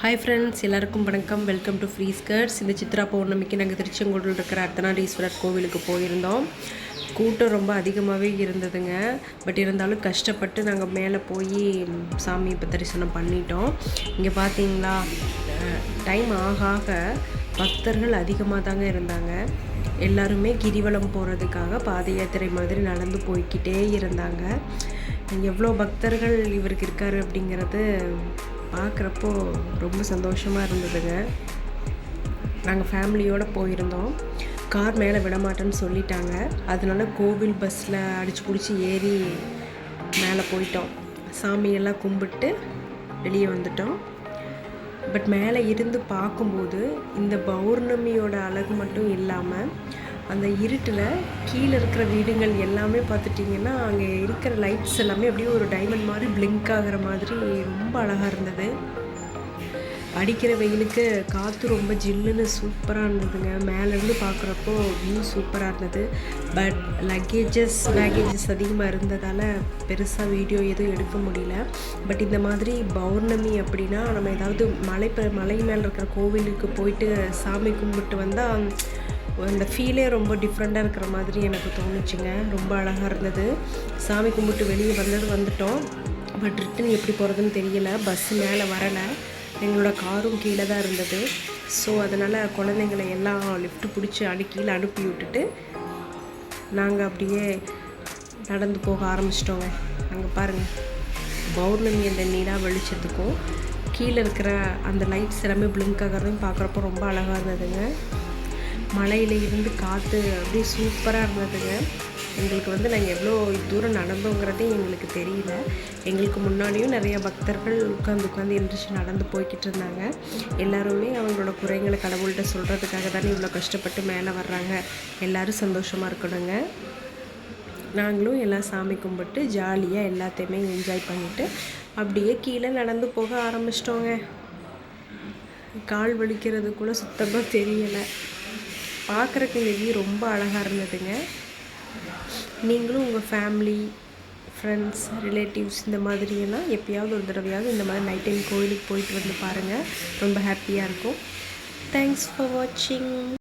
Hi friends, எல்லாருக்கும் வணக்கம். Welcome to free skirts. இந்த சித்ரா பௌர்ணமிக்கு நாங்கள் திருச்செங்கோடில் இருக்கிற அர்த்தநாரீஸ்வரர் கோவிலுக்கு போயிருந்தோம். கூட்டம் ரொம்ப அதிகமாகவே இருந்ததுங்க. பட் இருந்தாலும் கஷ்டப்பட்டு நாங்கள் மேலே போய் சாமி இப்போ தரிசனம் பண்ணிட்டோம். இங்கே பார்த்தீங்களா, டைம் ஆக ஆக பக்தர்கள் அதிகமாக தாங்க இருந்தாங்க. எல்லாருமே கிரிவலம் போகிறதுக்காக பாத யாத்திரை மாதிரி நடந்து போய்கிட்டே இருந்தாங்க. எவ்வளோ பக்தர்கள் இவருக்கு இருக்கார் அப்படிங்கிறது பார்க்குறப்போ ரொம்ப சந்தோஷமாக இருந்ததுங்க. நாங்கள் ஃபேமிலியோடு போயிருந்தோம். கார் மேலே விடமாட்டேன்னு சொல்லிட்டாங்க. அதனால கோவில் பஸ்ஸில் அடித்து பிடிச்சி ஏறி மேலே போயிட்டோம். சாமியெல்லாம் கும்பிட்டு வெளியே வந்துட்டோம். பட் மேலே இருந்து பார்க்கும்போது இந்த பௌர்ணமியோட அழகு மட்டும் இல்லாமல் அந்த இருட்டில் கீழே இருக்கிற வீடுகள் எல்லாமே பார்த்துட்டிங்கன்னா அங்கே இருக்கிற லைட்ஸ் எல்லாமே அப்படியே ஒரு டைமண்ட் மாதிரி பிளிங்க் ஆகிற மாதிரி ரொம்ப அழகாக இருந்தது. அடிக்கிற வெயிலுக்கு காற்று ரொம்ப ஜில்லுன்னு சூப்பராக இருந்ததுங்க. மேலேருந்து பார்க்குறப்போ வியூ சூப்பராக இருந்தது. பட் பேகேஜஸ் அதிகமாக இருந்ததால் பெருசாக வீடியோ எதுவும் எடுக்க முடியல. பட் இந்த மாதிரி பௌர்ணமி அப்படின்னா நம்ம ஏதாவது மலை மேலே இருக்கிற கோவிலுக்கு போயிட்டு சாமி கும்பிட்டு வந்தால் அந்த ஃபீலே ரொம்ப டிஃப்ரெண்ட்டாக இருக்கிற மாதிரி எனக்கு தோணுச்சுங்க. ரொம்ப அழகாக இருந்தது. சாமி கும்பிட்டு வெளியே வந்துட்டோம். பட் ரிட்டன் எப்படி போகிறதுன்னு தெரியல. பஸ்ஸு மேலே வரலை. எங்களோட காரும் கீழே தான் இருந்தது. ஸோ அதனால் குழந்தைங்களை எல்லாம் லிஃப்ட் பிடிச்சி கீழே அனுப்பி விட்டுட்டு நாங்கள் அப்படியே நடந்து போக ஆரம்பிச்சிட்டோங்க. அங்கே பாருங்கள், பௌர்ணமி அந்த நிலா வெளிச்சத்துக்கும் கீழே இருக்கிற அந்த லைட்ஸ் எல்லாமே பிளிங்க் ஆகிறதையும் பார்க்குறப்போ ரொம்ப அழகாக இருந்ததுங்க. மலையில் இருந்து காற்று அப்படியே சூப்பராக இருந்ததுங்க. எங்களுக்கு நாங்கள் எவ்வளோ தூரம் நடந்தோங்கிறதே எங்களுக்கு தெரியல. எங்களுக்கு முன்னாடியும் நிறைய பக்தர்கள் உட்காந்து எந்திரிச்சு நடந்து போய்கிட்டு இருந்தாங்க. எல்லாருமே அவங்களோட குறைங்களை கடவுள்கிட்ட சொல்கிறதுக்காக தானே இவ்வளோ கஷ்டப்பட்டு மேலே வர்றாங்க. எல்லோரும் சந்தோஷமாக இருக்கணுங்க. நாங்களும் எல்லாம் சாமி கும்பிட்டு ஜாலியாக எல்லாத்தையுமே என்ஜாய் பண்ணிவிட்டு அப்படியே கீழே நடந்து போக ஆரம்பிச்சிட்டோங்க. கால் வலிக்கிறதுக்குள்ளே சுத்தமாக தெரியலை. பார்க்குறக்கு இந்த வியூ ரொம்ப அழகாக இருந்ததுங்க. நீங்களும் உங்கள் ஃபேமிலி, ஃப்ரெண்ட்ஸ், ரிலேட்டிவ்ஸ் இந்த மாதிரியெல்லாம் எப்போயாவது ஒரு தடவையாவது இந்த மாதிரி நைட் டைம் கோயிலுக்கு போயிட்டு வந்து பாருங்கள். ரொம்ப ஹாப்பியாக இருக்கும். தேங்க்ஸ் ஃபார் வாட்சிங்.